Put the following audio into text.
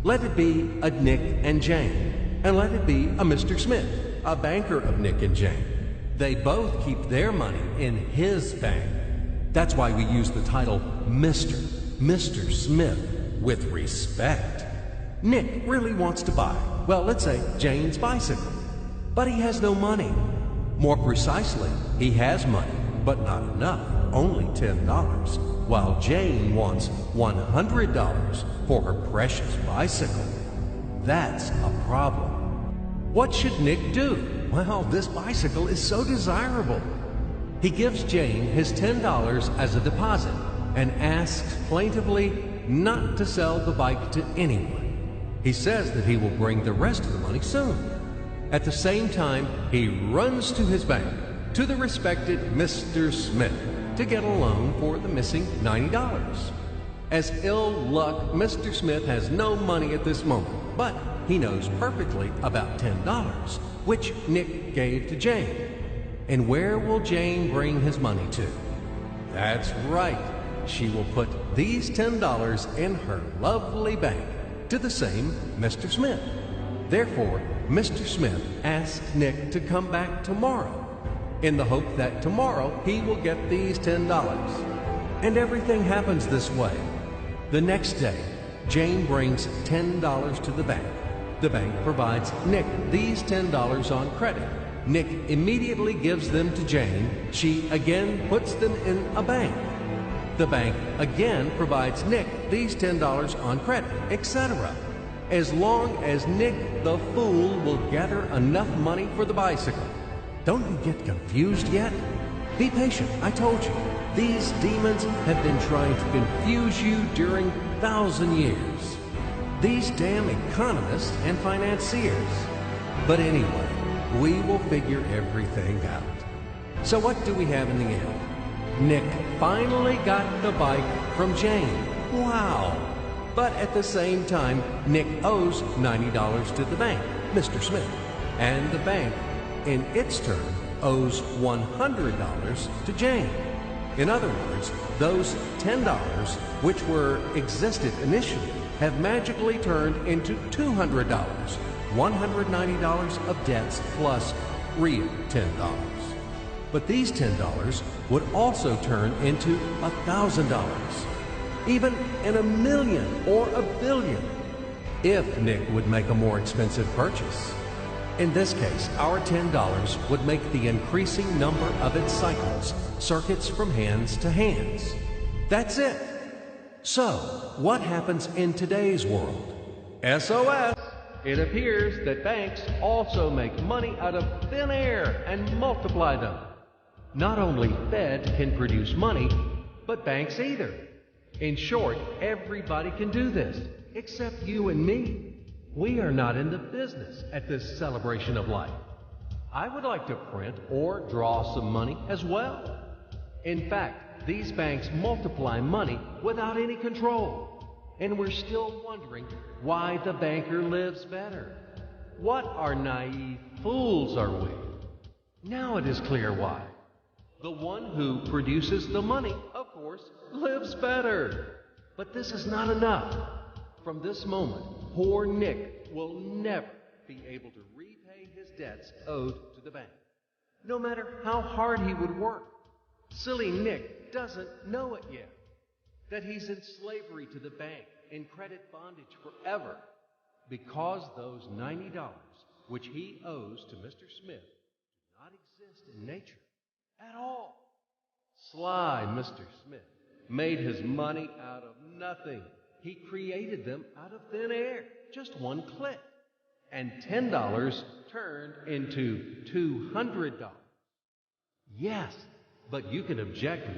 Let it be a Nick and Jane, and let it be a Mr. Smith, a banker of Nick and Jane. They both keep their money in his bank. That's why we use the title Mr. Smith with respect. Nick really wants to buy, well, let's say Jane's bicycle, but he has no money. More precisely, he has money, but not enough, only $10, while Jane wants $100 for her precious bicycle. That's a problem. What should Nick do? Well, this bicycle is so desirable. He gives Jane his $10 as a deposit and asks plaintively not to sell the bike to anyone. He says that he will bring the rest of the money soon. At the same time, he runs to his bank, to the respected Mr. Smith, to get a loan for the missing $90. As ill luck, Mr. Smith has no money at this moment, but he knows perfectly about $10, which Nick gave to Jane. And where will Jane bring his money to? That's right. She will put these $10 in her lovely bank to the same Mr. Smith. Therefore, Mr. Smith asks Nick to come back tomorrow in the hope that tomorrow he will get these $10. And everything happens this way. The next day, Jane brings $10 to the bank. The bank provides Nick these $10 on credit. Nick immediately gives them to Jane. She again puts them in a bank. The bank again provides Nick these $10 on credit, etc. As long as Nick the fool will gather enough money for the bicycle. Don't you get confused yet? Be patient, I told you. These demons have been trying to confuse you during 1,000 years. These damn economists and financiers. But anyway, we will figure everything out. So what do we have in the end? Nick finally got the bike from Jane. Wow! But at the same time, Nick owes $90 to the bank, Mr. Smith. And the bank, in its turn, owes $100 to Jane. In other words, those $10, which existed initially, have magically turned into $200, $190 of debts plus real $10. But these $10 would also turn into $1,000, even in $1 million or $1 billion, if Nick would make a more expensive purchase. In this case, our $10 would make the increasing number of its cycles, circuits from hands to hands. That's it. So, what happens in today's world? SOS! It appears that banks also make money out of thin air and multiply them. Not only Fed can produce money, but banks either. In short, everybody can do this, except you and me. We are not in the business at this celebration of life. I would like to print or draw some money as well. In fact, these banks multiply money without any control. And we're still wondering why the banker lives better. What are naive fools are we? Now it is clear why. The one who produces the money, of course, lives better. But this is not enough. From this moment, poor Nick will never be able to repay his debts owed to the bank, no matter how hard he would work. Silly Nick doesn't know it yet, that he's in slavery to the bank, in credit bondage forever, because those $90 which he owes to Mr. Smith do not exist in nature at all. Sly Mr. Smith made his money out of nothing. He created them out of thin air, just one click. And $10 turned into $200. Yes, but you can object